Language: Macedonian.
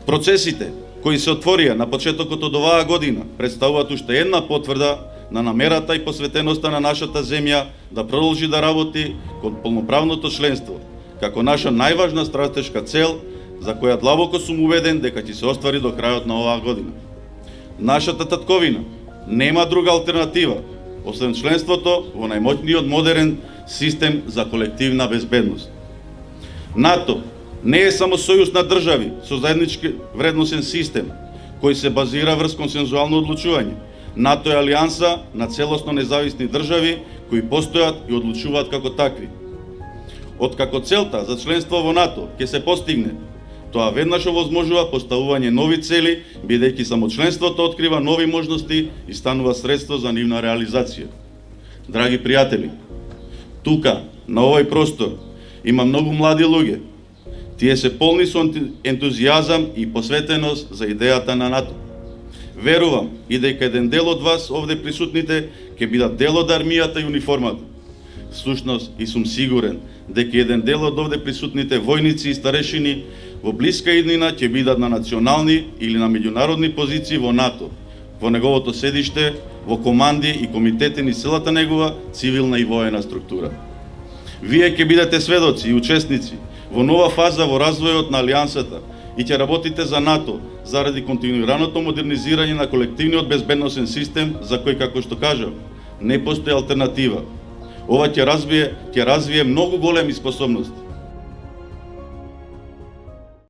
Процесите кои се отворија на почетокот од оваа година представуваат уште една потврда на намерата и посветеноста на нашата земја да продолжи да работи кон полноправното членство, како наша најважна стратешка цел, за која длабоко сум убеден дека ќе се оствари до крајот на оваа година. Нашата татковина нема друга алтернатива, освен членството во најмоćниот модерен систем за колективна безбедност. НАТО не е само сојуз на држави со заеднички вредносен систем, кој се базира врз консензуално одлучување. НАТО е алијанса на целосно независни држави кои постојат и одлучуваат како такви. Откако целта за членство во НАТО ќе се постигне, тоа веднаш овозможува поставување нови цели, бидејќи само членството открива нови можности и станува средство за нивна реализација. Драги пријатели, тука, на овој простор, има многу млади луѓе. Тие се полни со ентузијазам и посветеност за идејата на НАТО. Верувам и дека еден дел од вас овде присутните ќе бидат дел од армијата и униформата. Всушност и сум сигурен дека еден дел од овде присутните војници и старешини во блиска иднина ќе бидат на национални или на меѓународни позиции во НАТО, во неговото седиште, во команди и комитети низ целата негова цивилна и воена структура. Вие ќе бидете сведоци и учесници во нова фаза во развојот на алијансата и ќе работите за НАТО заради континуираното модернизирање на колективниот безбедносен систем за кој, како што кажав, не постои алтернатива. Ова ќе развие многу големи способности.